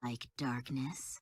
Like darkness?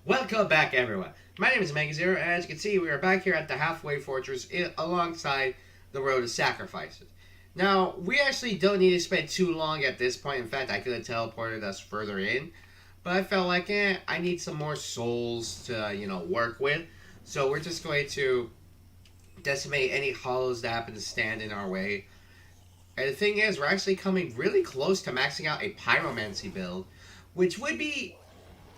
Welcome back, everyone. My name is Megazero, and as you can see, we are back here at the halfway fortress alongside the Road of Sacrifices. Now, we actually don't need to spend too long at this point. In fact, I could have teleported us further in, but I felt like, I need some more souls to, work with. So we're just going to decimate any hollows that happen to stand in our way. And the thing is, we're actually coming really close to maxing out a pyromancy build, which would be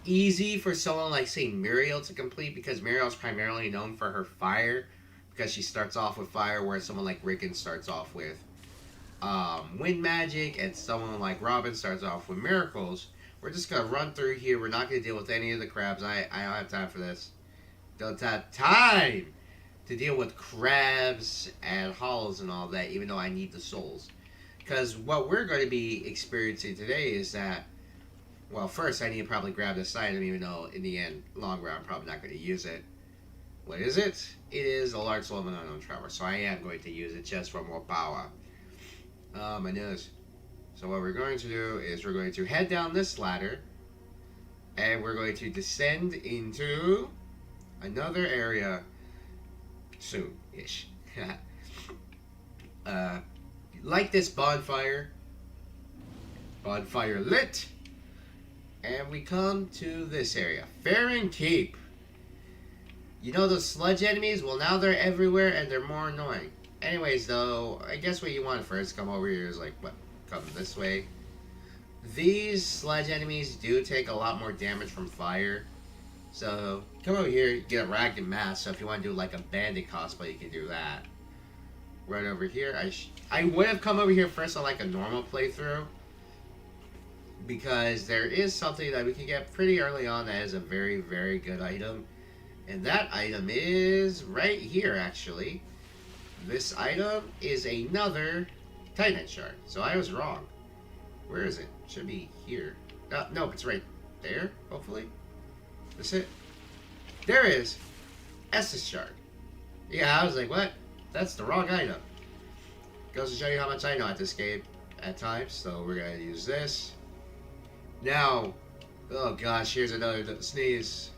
easy for someone like, say, Muriel to complete, because Muriel's primarily known for her fire, because she starts off with fire, whereas someone like Rickon starts off with wind magic, and someone like Robin starts off with miracles. We're just gonna run through here. We're not gonna deal with any of the crabs. I don't have time for this. Don't have time to deal with crabs and hollows and all that, even though I need the souls. Because what we're going to be experiencing today is that, well, first I need to probably grab this item, even though in the end, long run, I'm probably not going to use it. What is it? It is a large soul of an unknown traveler, so I am going to use it just for more power. My nose. So what we're going to do is we're going to head down this ladder, and we're going to descend into another area soon-ish. Light this bonfire. Bonfire lit. And we come to this area. Farron Keep. You know those sludge enemies? Well, now they're everywhere and they're more annoying. Anyways, though, I guess what you want to first come over here is like, what? Come this way. These sludge enemies do take a lot more damage from fire. So, come over here, get a ragged mask. So if you want to do like a bandit cosplay, you can do that. Right over here. I would have come over here first on like a normal playthrough, because there is something that we can get pretty early on that is a very, very good item. And that item is right here, actually. This item is another Titan shard. So I was wrong. Where is it? It should be here. No, it's right there, hopefully. That's it. There it is. Estus shard. Yeah, I was like, what? That's the wrong item. Goes to show you how much I know at this game at times. So we're going to use this. Now, oh gosh, here's another sneeze.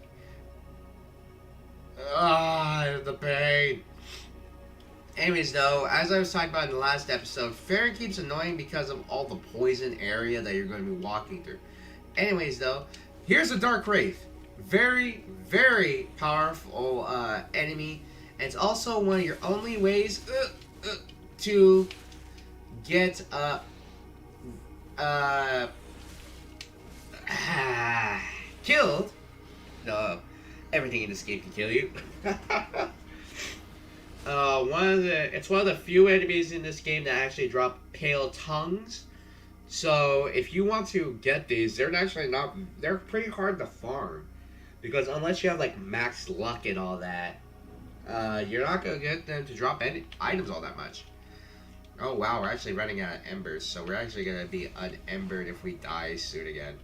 Ah, the pain. Anyways, though, as I was talking about in the last episode, Farron Keep's annoying because of all the poison area that you're going to be walking through. Anyways, though, here's a Dark Wraith. Very, very powerful enemy. And it's also one of your only ways to get killed. No, everything in this game can kill you. It's one of the few enemies in this game that actually drop pale tongues. So if you want to get these, they're pretty hard to farm, because unless you have like max luck and all that, you're not gonna get them to drop any items all that much. Oh wow, we're actually running out of embers, so we're actually gonna be unembered if we die soon again.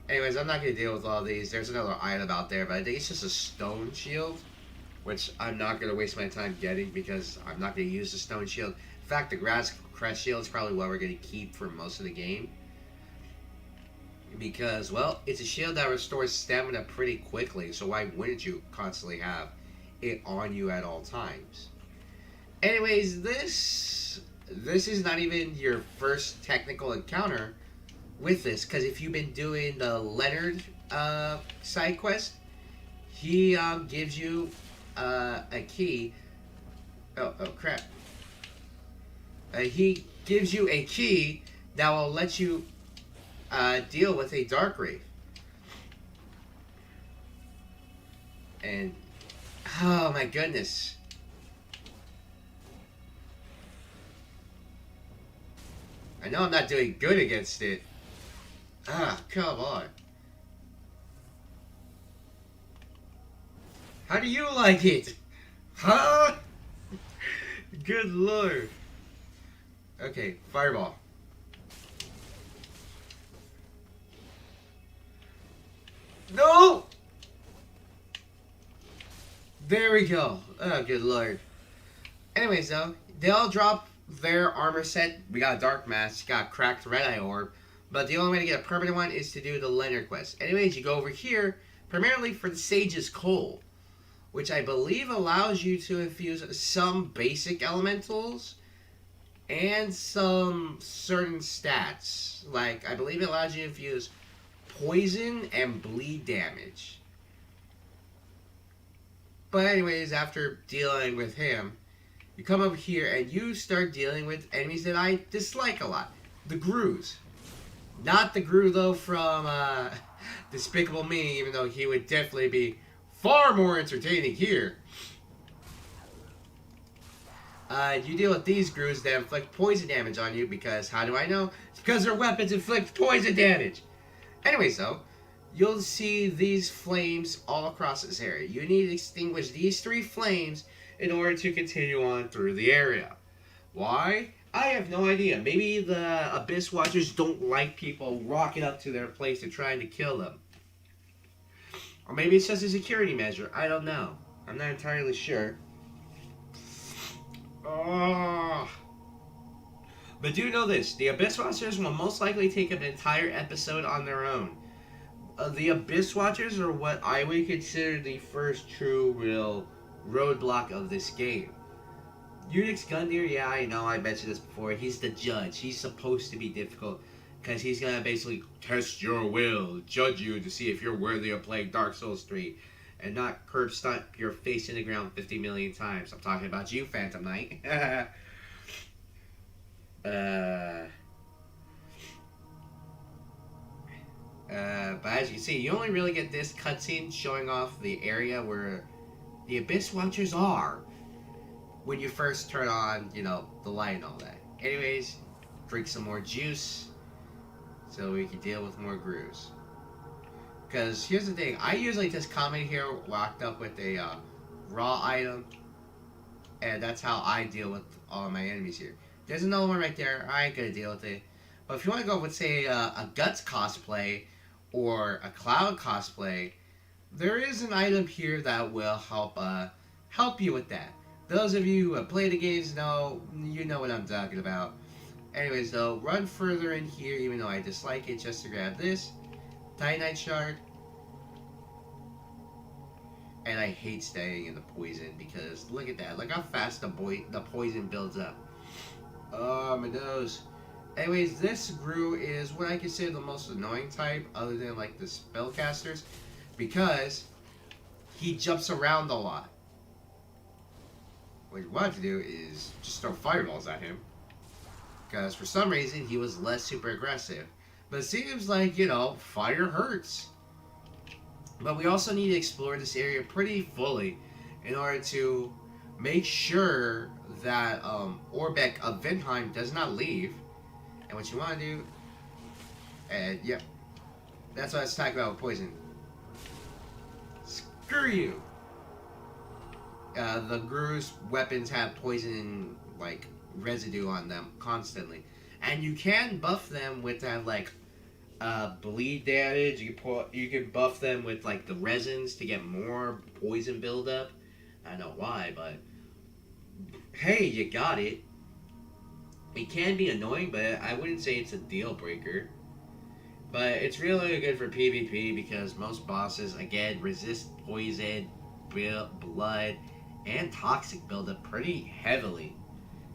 Anyways, I'm not gonna deal with all these. There's another item out there, but I think it's just a stone shield, which I'm not gonna waste my time getting because I'm not gonna use the stone shield. In fact, the grass crest shield is probably what we're gonna keep for most of the game. Because, well, it's a shield that restores stamina pretty quickly, so why wouldn't you constantly have it on you at all times? Anyways, this is not even your first technical encounter with this, because if you've been doing the Leonard side quest, he gives you a key. Oh crap! He gives you a key that will let you deal with a dark wraith. And oh my goodness. I know I'm not doing good against it. Ah, come on. How do you like it? Huh? Good lord. Okay, fireball. No! There we go. Oh, good lord. Anyways, though, they all drop their armor set. We got a dark mask, got a cracked red eye orb, but the only way to get a permanent one is to do the Leonard quest. Anyways, you go over here primarily for the Sage's Coal, which I believe allows you to infuse some basic elementals and some certain stats. Like, I believe it allows you to infuse poison and bleed damage. But anyways, after dealing with him, you come over here and you start dealing with enemies that I dislike a lot. The Grues. Not the Gru, though, from Despicable Me, even though he would definitely be far more entertaining here. You deal with these Grues that inflict poison damage on you because, how do I know? It's because their weapons inflict poison damage. Anyways, though, you'll see these flames all across this area. You need to extinguish these 3 flames in order to continue on through the area. Why? I have no idea. Maybe the Abyss Watchers don't like people rocking up to their place and trying to kill them. Or maybe it's just a security measure. I don't know. I'm not entirely sure. Oh. But do know this. The Abyss Watchers will most likely take an entire episode on their own. The Abyss Watchers are what I would consider the first true real roadblock of this game. Unix Gundyr, yeah, I know, I mentioned this before. He's the judge. He's supposed to be difficult because he's going to basically test your will, judge you to see if you're worthy of playing Dark Souls 3 and not curb stomp your face in the ground 50 million times. I'm talking about you, Phantom Knight. But as you can see, you only really get this cutscene showing off the area where the Abyss Watchers are when you first turn on, you know, the light and all that. Anyways, drink some more juice so we can deal with more Grues. Because here's the thing, I usually just come in here locked up with a raw item, and that's how I deal with all my enemies here. There's another one right there, I ain't gonna deal with it. But if you want to go with, say, a Guts cosplay or a Cloud cosplay, there is an item here that will help you with that. Those of you who have played the games know, you know what I'm talking about. Anyways, though, run further in here, even though I dislike it, just to grab this Titanite Shard. And I hate staying in the poison because look at that. Look how fast the poison builds up. Oh, my nose. Anyways, this Gru is what I consider the most annoying type other than like the spellcasters because he jumps around a lot. What you want to do is just throw fireballs at him because for some reason he was less super aggressive. But it seems like, you know, fire hurts. But we also need to explore this area pretty fully in order to make sure that Orbeck of Vinheim does not leave. And what you want to do, and yep, that's what I was talking about with poison. Screw you! The Gru's weapons have poison, like, residue on them constantly. And you can buff them with that, like, bleed damage. You can buff them with, like, the resins to get more poison buildup. I don't know why, but hey, you got it. It can be annoying, but I wouldn't say it's a deal breaker. But it's really good for PvP because most bosses, again, resist poison, blood, and toxic buildup pretty heavily.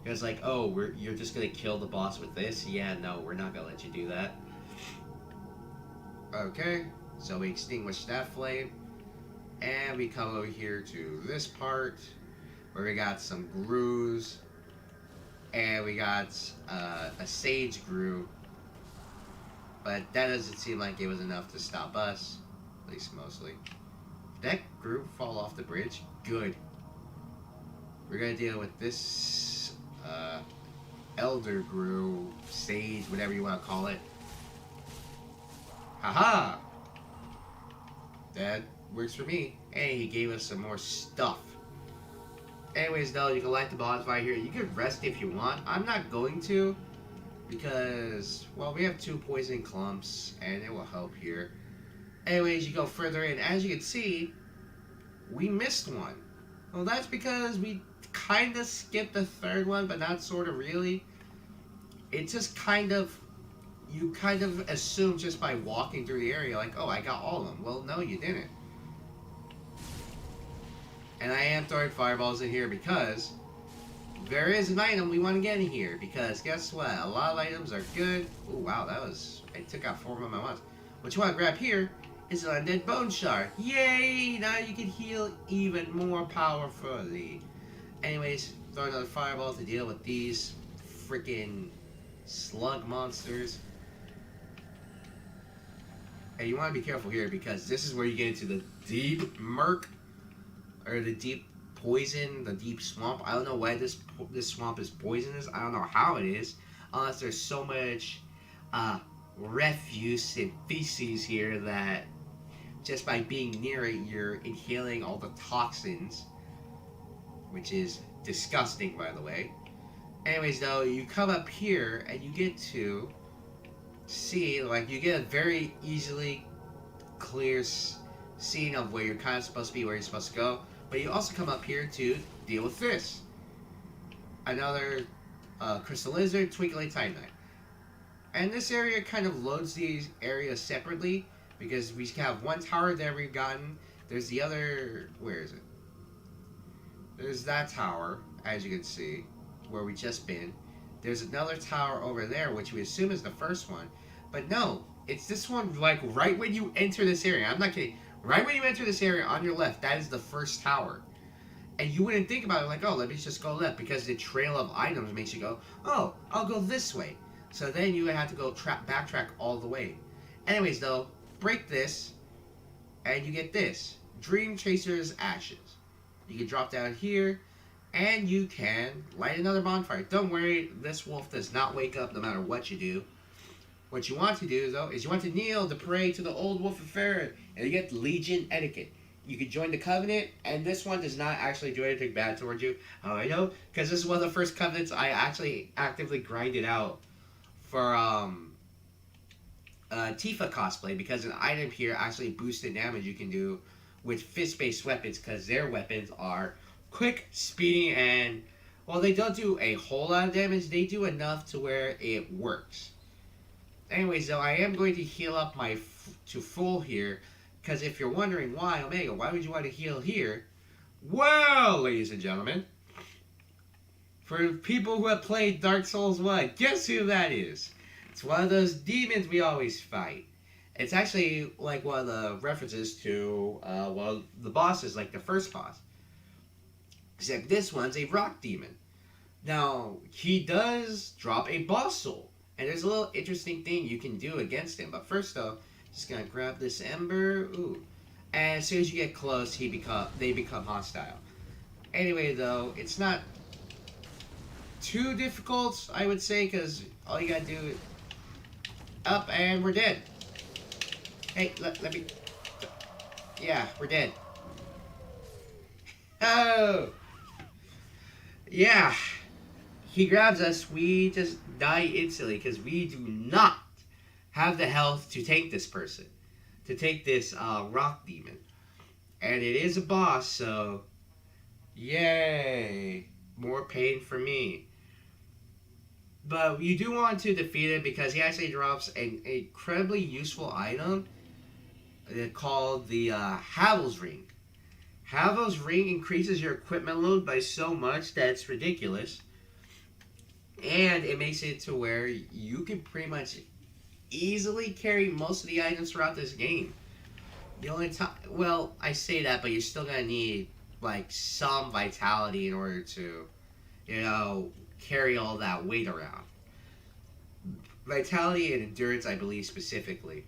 Because, like, oh, you're just going to kill the boss with this? Yeah, no, we're not going to let you do that. Okay, so we extinguish that flame. And we come over here to this part where we got some grooves. And we got a sage grew. But that doesn't seem like it was enough to stop us. At least mostly. Did that group fall off the bridge? Good. We're going to deal with this elder grew, sage, whatever you want to call it. Haha! That works for me. Hey, he gave us some more stuff. Anyways, though, you can light the bonfire here. You can rest if you want. I'm not going to. Because, well, we have 2 poison clumps. And it will help here. Anyways, you go further in. As you can see, we missed one. Well, that's because we kind of skipped the 3rd one. But not sort of really. It just kind of... You kind of assume just by walking through the area, like, oh, I got all of them. Well, no, you didn't. And I am throwing fireballs in here because there is an item we want to get in here. Because guess what? A lot of items are good. Oh, wow, that was... I took out 4 of them at once. What you want to grab here is an undead bone shard. Yay! Now you can heal even more powerfully. Anyways, throw another fireball to deal with these freaking slug monsters. And you want to be careful here because this is where you get into the deep murk, or the deep poison, the deep swamp. I don't know why this swamp is poisonous. I don't know how it is, unless there's so much refuse and feces here that just by being near it, you're inhaling all the toxins, which is disgusting, by the way. Anyways, though, you come up here and you get to see, like, you get a very easily clear scene of where you're kind of supposed to be, where you're supposed to go. But you also come up here to deal with this. Another crystal lizard, twinkling titanite. And this area kind of loads these areas separately because we have one tower that we've gotten. There's the other, where is it? There's that tower, as you can see, where we just been. There's another tower over there, which we assume is the first one. But no, it's this one, like, right when you enter this area. I'm not kidding. Right when you enter this area on your left, that is the first tower. And you wouldn't think about it like, oh, let me just go left. Because the trail of items makes you go, oh, I'll go this way. So then you would have to go backtrack all the way. Anyways, though, break this, and you get this. Dream Chaser's Ashes. You can drop down here, and you can light another bonfire. Don't worry, this wolf does not wake up no matter what you do. What you want to do, though, is you want to kneel to pray to the old wolf of Farron, and you get Legion Etiquette. You can join the Covenant, and this one does not actually do anything bad towards you. How I know? Because this is one of the first Covenants I actually actively grinded out for Tifa cosplay, because an item here actually boosts the damage you can do with fist-based weapons, because their weapons are quick, speedy, and, well, they don't do a whole lot of damage. They do enough to where it works. Anyways, though, I am going to heal up to full here, because if you're wondering why, Omega, why would you want to heal here? Well, ladies and gentlemen, for people who have played Dark Souls 1, guess who that is? It's one of those demons we always fight. It's actually like one of the references to, well, the bosses, like the first boss. Except this one's a rock demon. Now, he does drop a boss soul. And there's a little interesting thing you can do against him. But first, though, just gonna grab this ember. Ooh. And as soon as you get close, they become hostile. Anyway, though, it's not too difficult, I would say, because all you gotta do is up and we're dead. Hey, let me... Yeah, we're dead. Oh! Yeah. He grabs us, we just die instantly because we do not have the health to take this person. To take this rock demon. And it is a boss, so... Yay! More pain for me. But you do want to defeat him because he actually drops an incredibly useful item called the Havel's Ring. Havel's Ring increases your equipment load by so much that it's ridiculous. And it makes it to where you can pretty much easily carry most of the items throughout this game. The only time, well, I say that, but you're still gonna need like some vitality in order to, carry all that weight around. Vitality and endurance, I believe specifically,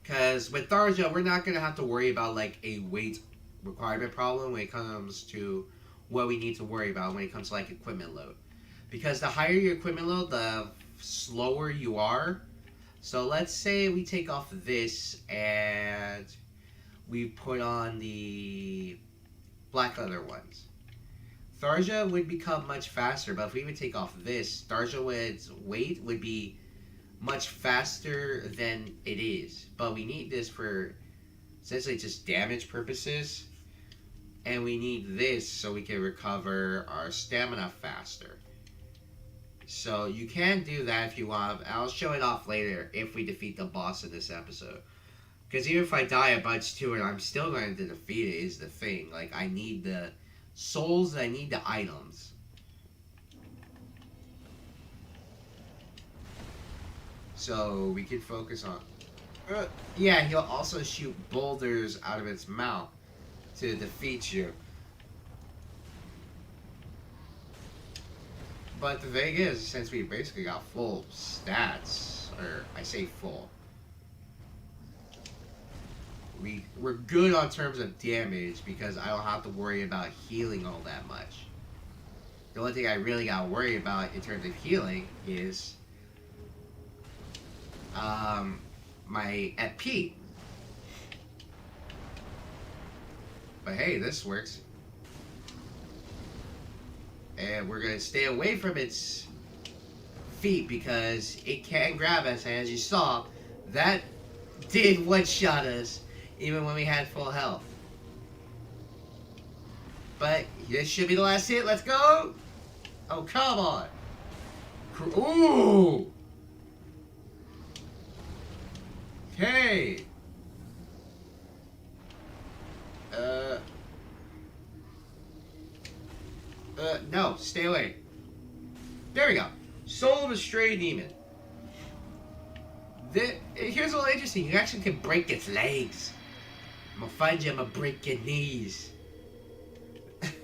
because with Tharja, we're not gonna have to worry about like a weight requirement problem when it comes to what we need to worry about when it comes to like equipment load. Because the higher your equipment load, the slower you are. So let's say we take off this and we put on the black leather ones. Tharja would become much faster, but if we would take off this, Tharja's weight would be much faster than it is. But we need this for essentially just damage purposes. And we need this so we can recover our stamina faster. So you can do that if you want. I'll show it off later if we defeat the boss in this episode. Because even if I die a bunch to it, I'm still going to defeat it is the thing. Like, I need the souls and I need the items. So we can focus on... yeah, he'll also shoot boulders out of its mouth to defeat you. But the thing is, since we basically got full stats, or I say full, we're good on terms of damage because I don't have to worry about healing all that much. The only thing I really gotta worry about in terms of healing is my FP. But hey, this works. And we're going to stay away from its feet because it can grab us. And as you saw, that did one-shot us even when we had full health. But this should be the last hit. Let's go. Oh, come on. Ooh. Okay. No, stay away. There we go. Soul of a Stray Demon. Here's a little interesting. You actually can break its legs. I'm gonna find you, I'm gonna break your knees.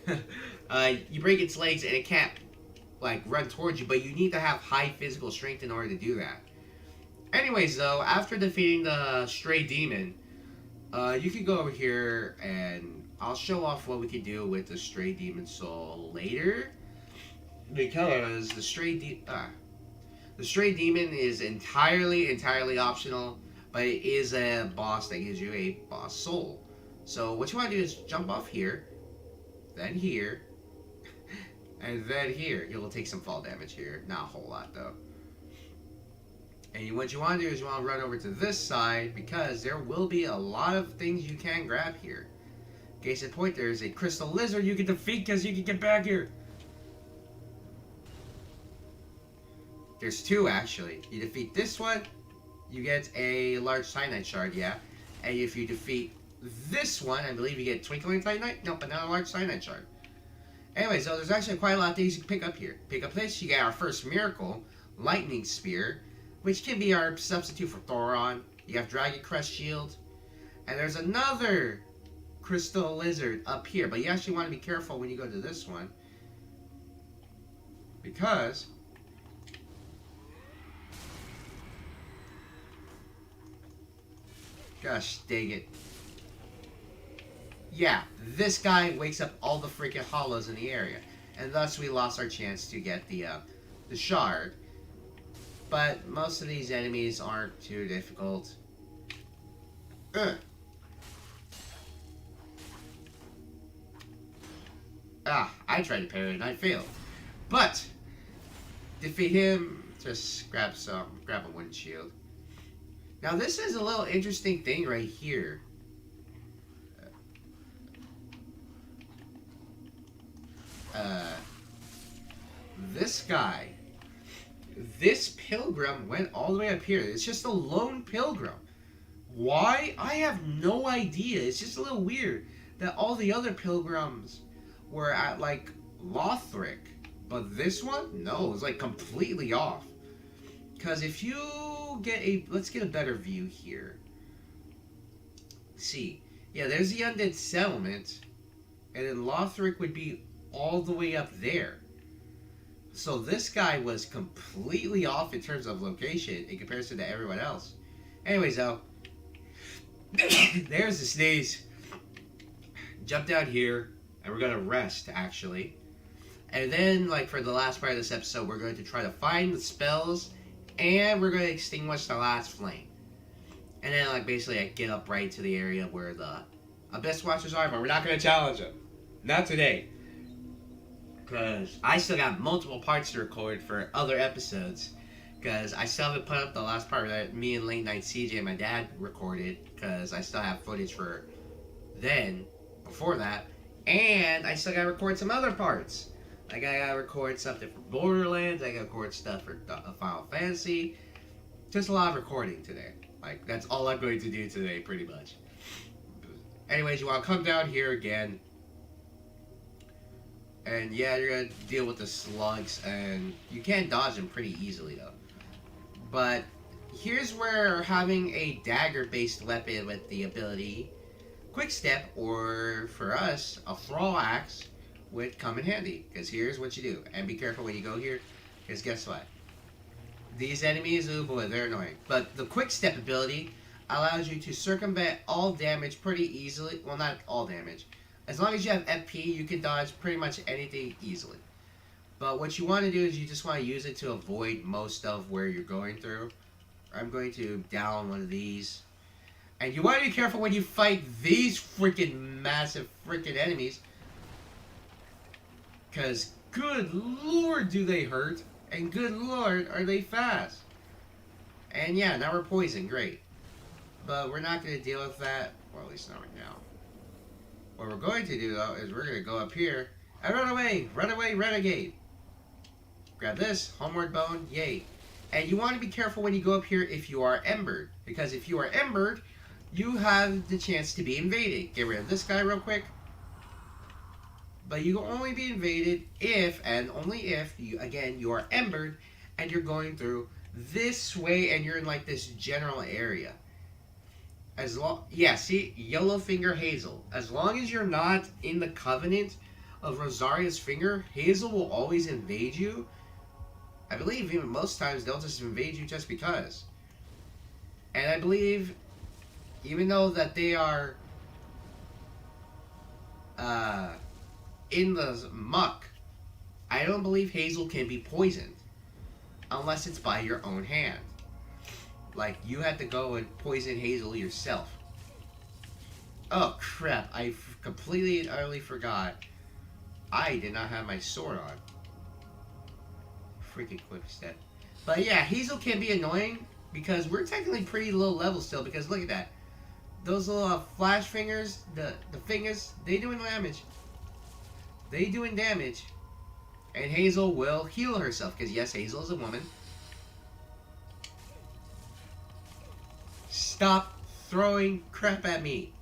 You break its legs and it can't, like, run towards you, but you need to have high physical strength in order to do that. Anyways, though, after defeating the Stray Demon, you can go over here and I'll show off what we can do with the Stray Demon Soul later. Because the Stray Demon is entirely optional, but it is a boss that gives you a boss soul. So what you want to do is jump off here, then here, and then here. You'll take some fall damage here. Not a whole lot, though. And what you want to do is you want to run over to this side because there will be a lot of things you can grab here. Case in point, there's a crystal lizard you can defeat because you can get back here. There's two, actually. You defeat this one, you get a large cyanide shard, yeah. And if you defeat this one, I believe you get twinkling titanite. Nope, another large cyanide shard. Anyway, so there's actually quite a lot of things you can pick up here. Pick up this, you get our first miracle, Lightning Spear, which can be our substitute for Thoron. You have Dragon Crest Shield. And there's another crystal lizard up here. But you actually want to be careful when you go to this one. Because gosh dang it. Yeah, this guy wakes up all the freaking hollows in the area. And thus we lost our chance to get the shard. But most of these enemies aren't too difficult. I tried to parry it and I failed. But defeat him, just grab a wooden shield. Now this is a little interesting thing right here. This guy this pilgrim went all the way up here. It's just a lone pilgrim. Why? I have no idea. It's just a little weird that all the other pilgrims were at like Lothric, but this one, no, it's like completely off. Because if you let's get a better view here. See, yeah, there's the undead settlement, and then Lothric would be all the way up there. So this guy was completely off in terms of location in comparison to everyone else. Anyways, though, there's the sneeze. Jump down here, and we're gonna rest actually, and then like for the last part of this episode, we're going to try to find the spells, and we're going to extinguish the last flame, and then like basically like, get up right to the area where the Abyss Watchers are, but we're not going to challenge them, not today, because I still got multiple parts to record for other episodes. Because I still haven't put up the last part that me and Late Night CJ and my dad recorded, because I still have footage for then, before that, and I still gotta record some other parts. Like I gotta record something for Borderlands, I gotta record stuff for Final Fantasy. Just a lot of recording today. Like that's all I'm going to do today, pretty much. Anyways, you wanna come down here again, and yeah, you're gonna deal with the slugs, and you can dodge them pretty easily though. But here's where having a dagger-based weapon with the ability Quick Step, or for us, a Thrall Axe, would come in handy. Because here's what you do. And be careful when you go here, because guess what? These enemies, oh boy, they're annoying. But the Quick Step ability allows you to circumvent all damage pretty easily. Well, not all damage. As long as you have FP, you can dodge pretty much anything easily. But what you want to do is you just want to use it to avoid most of where you're going through. I'm going to down one of these. And you want to be careful when you fight these freaking massive freaking enemies. Because good lord do they hurt. And good lord are they fast. And yeah, now we're poisoned. Great. But we're not going to deal with that. Well, at least not right now. What we're going to do though is we're going to go up here and run away. Run away, renegade. Grab this, homeward bone, yay. And you want to be careful when you go up here if you are embered. Because if you are embered, you have the chance to be invaded. Get rid of this guy real quick. But you will only be invaded if, and only if, you are embered, and you're going through this way, and you're in like this general area. See, Yellowfinger Hazel. As long as you're not in the covenant of Rosaria's Finger, Hazel will always invade you. I believe even most times they'll just invade you just because. And I believe, even though that they are in the muck, I don't believe Hazel can be poisoned unless it's by your own hand. Like, you have to go and poison Hazel yourself. Oh crap, I completely and utterly forgot. I did not have my sword on. Freaking Quick Step. But yeah, Hazel can be annoying because we're technically pretty low level still, because look at that. Those little flash fingers, the fingers, they doing damage. They doing damage. And Hazel will heal herself, because yes, Hazel is a woman. Stop throwing crap at me.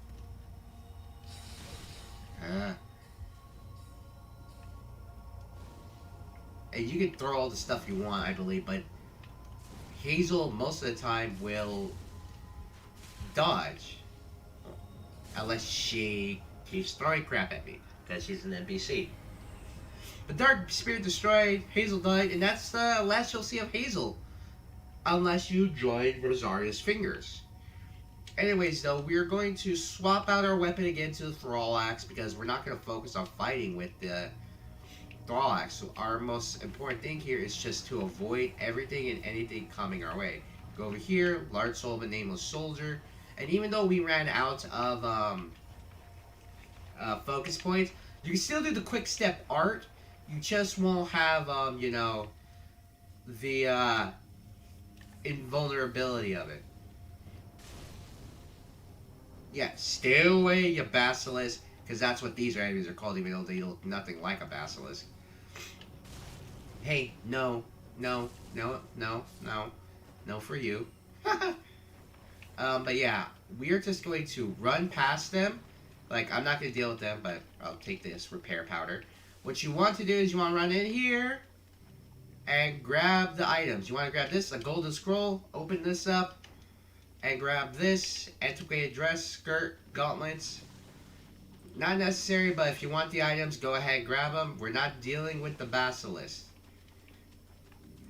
And you can throw all the stuff you want, I believe, but Hazel most of the time will dodge. Unless she keeps throwing crap at me, because she's an NPC. But Dark Spirit destroyed, Hazel died, and that's the last you'll see of Hazel. Unless you join Rosaria's Fingers. Anyways, though, we're going to swap out our weapon again to the Thrall Axe, because we're not going to focus on fighting with the Thrall Axe. So our most important thing here is just to avoid everything and anything coming our way. Go over here, Large Soul of a Nameless Soldier. And even though we ran out of focus points, you can still do the Quick Step art. You just won't have, the invulnerability of it. Yeah, stay away, you basilisk, because that's what these enemies are called, even though they look nothing like a basilisk. Hey, no, No, no, no, no. No for you. But yeah, we are just going to run past them. Like, I'm not going to deal with them, but I'll take this repair powder. What you want to do is you want to run in here and grab the items. You want to grab this, a golden scroll, open this up, and grab this, antiquated dress, skirt, gauntlets. Not necessary, but if you want the items, go ahead and grab them. We're not dealing with the basilisk.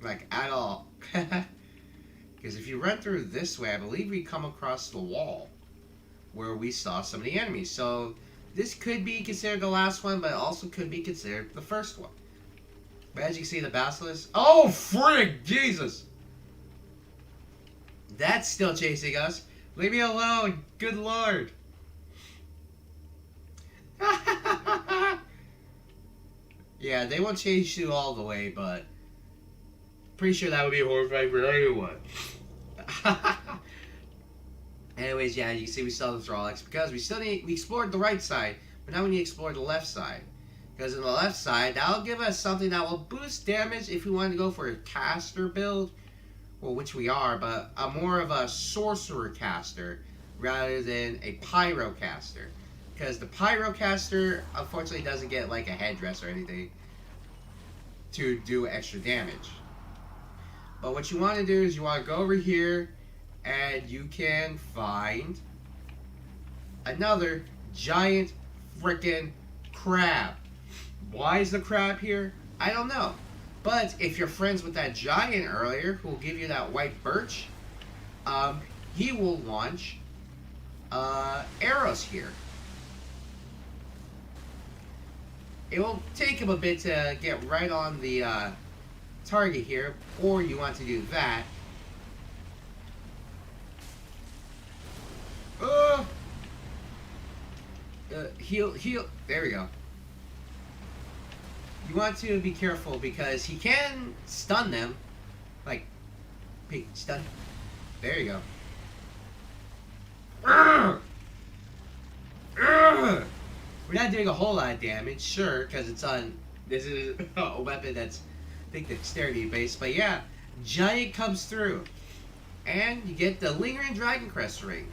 Like, at all. Because if you run through this way, I believe we come across the wall where we saw some of the enemies. So this could be considered the last one, but it also could be considered the first one. But as you see, the basilisk... Oh, frig! Jesus! That's still chasing us. Leave me alone! Good lord! Yeah, they won't chase you all the way, but... Pretty sure that would be horrifying for anyone. Anyways, yeah, you can see we still have the Thrall-X because we explored the right side, but now we need to explore the left side. Because in the left side, that'll give us something that will boost damage if we want to go for a caster build, well, which we are, but more of a sorcerer caster rather than a pyrocaster. Because the pyrocaster, unfortunately, doesn't get like a headdress or anything to do extra damage. But what you want to do is you want to go over here and you can find another giant frickin' crab. Why is the crab here? I don't know. But if you're friends with that giant earlier who will give you that white birch, he will launch arrows here. It will take him a bit to get right on the target here, or you want to do that. Heal. There we go. You want to be careful because he can stun them. Like, stun. There you go. We're not doing a whole lot of damage, sure, because it's on. This is a weapon that's, I think, dexterity based. But yeah, giant comes through, and you get the lingering dragon crest ring,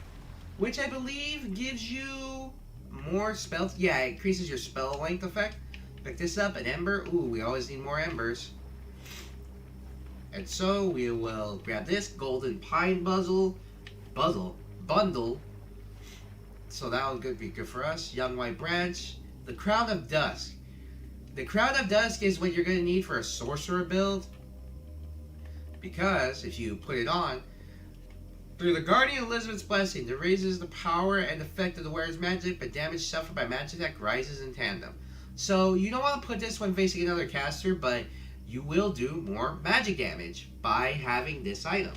which I believe gives you more spells. Yeah, it increases your spell length effect. Pick this up, an ember. Ooh, we always need more embers. And so we will grab this golden pine bundle. So that will be good for us. Young white branch. The crown of dusk. The crown of dusk is what you're going to need for a sorcerer build. Because if you put it on, through the Guardian Elizabeth's blessing, it raises the power and effect of the wearer's magic, but damage suffered by magic attack rises in tandem. So you don't want to put this when facing another caster, but you will do more magic damage by having this item.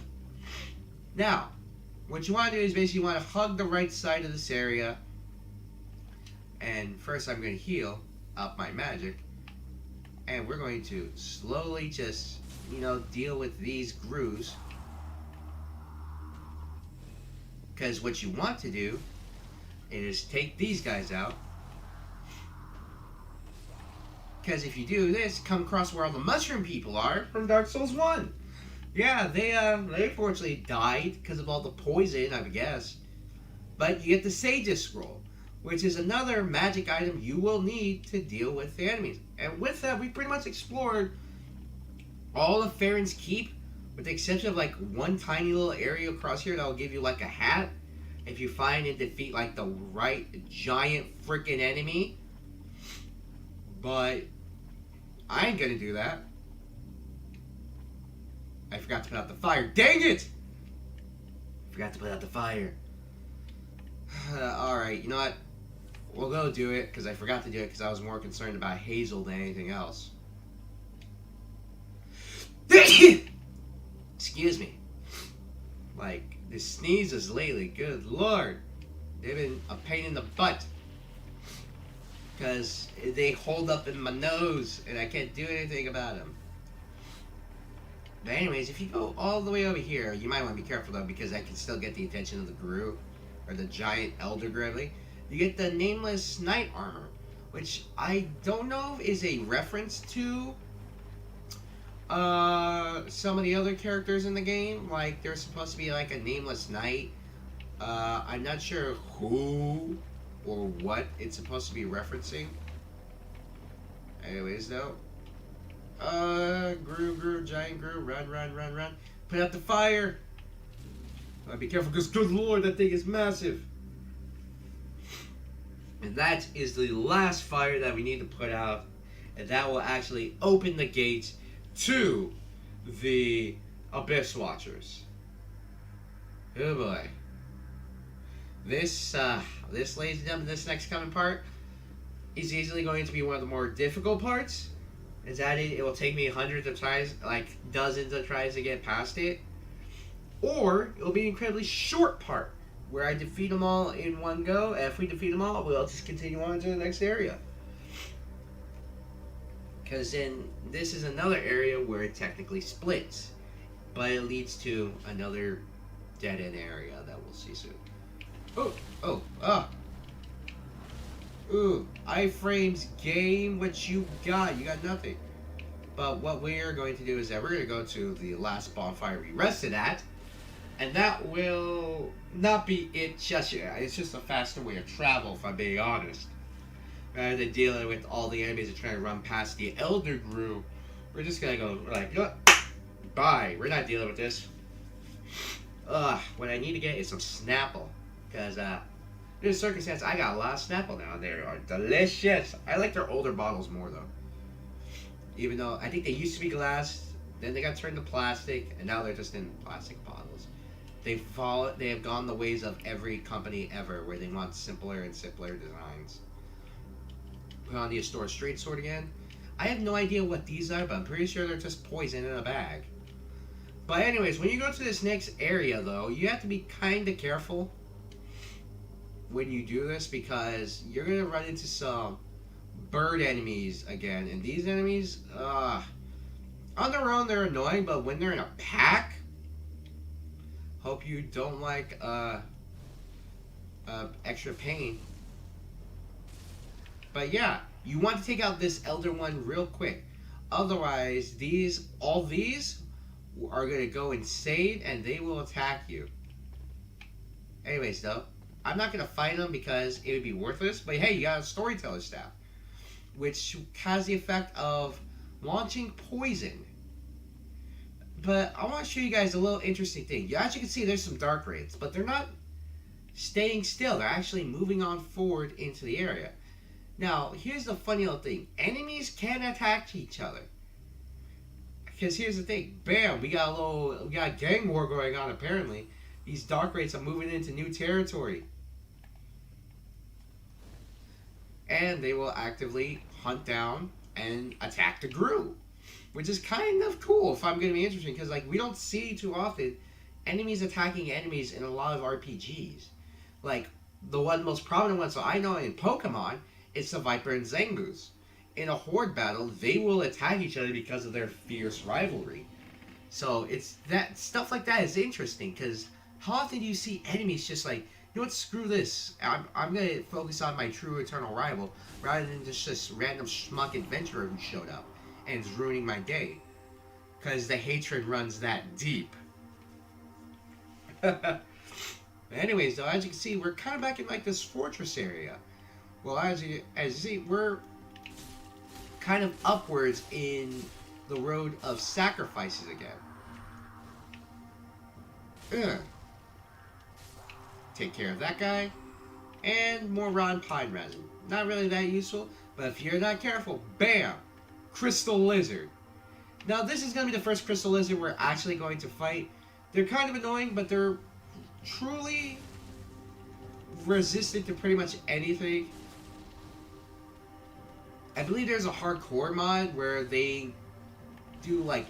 Now, what you want to do is basically you want to hug the right side of this area. And first I'm going to heal up my magic. And we're going to slowly just, deal with these grooves. Because what you want to do is take these guys out. Because if you do this, come across where all the mushroom people are from Dark Souls 1. Yeah, they unfortunately died because of all the poison, I guess. But you get the Sage's Scroll, which is another magic item you will need to deal with the enemies. And with that, we pretty much explored all of Farron's Keep, with the exception of like one tiny little area across here that will give you like a hat if you find and defeat like the right giant freaking enemy. But I ain't gonna do that. I forgot to put out the fire. Dang it! Forgot to put out the fire. Alright, you know what? We'll go do it, because I forgot to do it because I was more concerned about Hazel than anything else. Excuse me. Like, the sneezes lately, good lord. They've been a pain in the butt. Because they hold up in my nose and I can't do anything about them. But anyways, if you go all the way over here, you might want to be careful though, because that can still get the attention of the Gru, or the giant elder Grevely. You get the Nameless Knight Armor, which I don't know if is a reference to Some of the other characters in the game, like there's supposed to be like a nameless knight. I'm not sure who or what it's supposed to be referencing. Anyways, though. Gru, giant Gru, run. Put out the fire! Be careful, because good lord, that thing is massive! And that is the last fire that we need to put out. And that will actually open the gates to the Abyss Watchers. Oh boy. This, ladies and gentlemen, this next coming part is easily going to be one of the more difficult parts. Is that it will take me hundreds of tries, like dozens of tries to get past it. Or it will be an incredibly short part where I defeat them all in one go. If we defeat them all, we'll just continue on to the next area. Because then this is another area where it technically splits. But it leads to another dead-end area that we'll see soon. Ooh, iframes game, what you got? You got nothing. But what we're going to do is that we're going to go to the last bonfire we rested at. And that will not be it just yet. It's just a faster way of travel, if I'm being honest. Rather than dealing with all the enemies that try to run past the Elder Group, we're just going to go, like, you know what? Bye. We're not dealing with this. What I need to get is some Snapple. Because, in a circumstance, I got a lot of Snapple now. They are delicious. I like their older bottles more, though. Even though I think they used to be glass, then they got turned to plastic, and now they're just in plastic bottles. They have gone the ways of every company ever, where they want simpler and simpler designs. Put on the Astor Straight Sword again. I have no idea what these are, but I'm pretty sure they're just poison in a bag. But anyways, when you go to this next area, though, you have to be kind of careful when you do this, because you're going to run into some bird enemies again. And these enemies, on their own, they're annoying, but when they're in a pack, hope you don't like extra pain. But yeah, you want to take out this Elder one real quick. Otherwise, all these are going to go insane and they will attack you. Anyways, though, I'm not going to fight them because it would be worthless. But hey, you got a Storyteller Staff, which has the effect of launching poison. But I want to show you guys a little interesting thing. As you can see, there's some dark raids, but they're not staying still. They're actually moving on forward into the area. Now, here's the funny little thing. Enemies can attack each other. Because here's the thing. Bam, we got a gang war going on apparently. These dark raids are moving into new territory. And they will actively hunt down and attack the Gru. Which is kind of cool if I'm going to be interesting. Because like we don't see too often enemies attacking enemies in a lot of RPGs. Like the one most prominent one, so I know in Pokemon, it's the Viper and Zangoose. In a horde battle, they will attack each other because of their fierce rivalry. So it's that stuff like that is interesting, because how often do you see enemies just like, you know what, screw this, I'm going to focus on my true eternal rival, rather than just this random schmuck adventurer who showed up and is ruining my day. Because the hatred runs that deep. Anyways, though, as you can see, we're kind of back in like this fortress area. Well, as you see, we're kind of upwards in the road of sacrifices again. Take care of that guy. And more rotten pine resin. Not really that useful, but if you're not careful, bam! Crystal Lizard. Now, this is going to be the first Crystal Lizard we're actually going to fight. They're kind of annoying, but they're truly resistant to pretty much anything. I believe there's a hardcore mod where they do like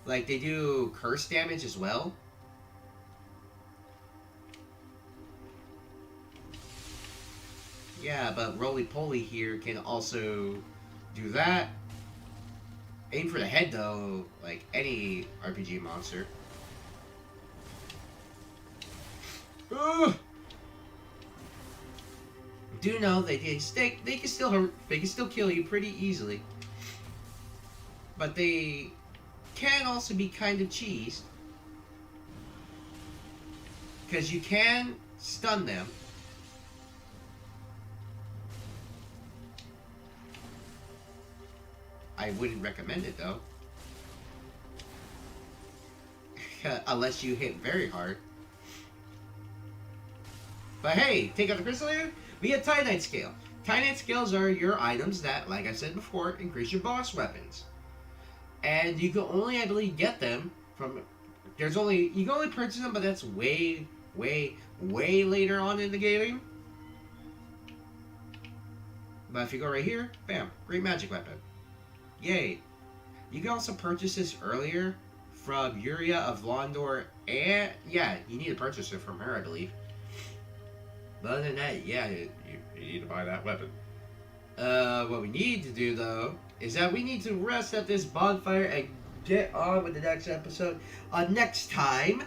they do curse damage as well. Yeah, but Roly Poly here can also do that. Aim for the head though, like any RPG monster. Ugh. Do know they can still kill you pretty easily. but they can also be kind of cheesed. Because you can stun them. I wouldn't recommend it though. Unless you hit very hard. But hey, take out the crystal here. We have Titanite Scale. Titanite Scales are your items that, like I said before, increase your boss weapons. And you can only, I believe, get them from... you can only purchase them, but that's way later on in the game. But if you go right here, bam, great magic weapon. Yay. You can also purchase this earlier from Yuria of Londor, and yeah, you need to purchase it from her, I believe. But other than that, yeah, you need to buy that weapon. What we need to do though is that we need to rest at this bonfire and get on with the next episode. Next time,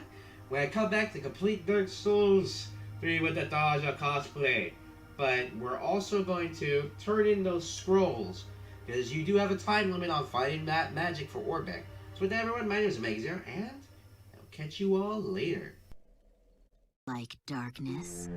when I come back to complete Dark Souls 3 with the Tharja cosplay. But we're also going to turn in those scrolls, because you do have a time limit on fighting that magic for Orbeck. So with that, everyone, my name is Megazero, and I'll catch you all later. Like darkness?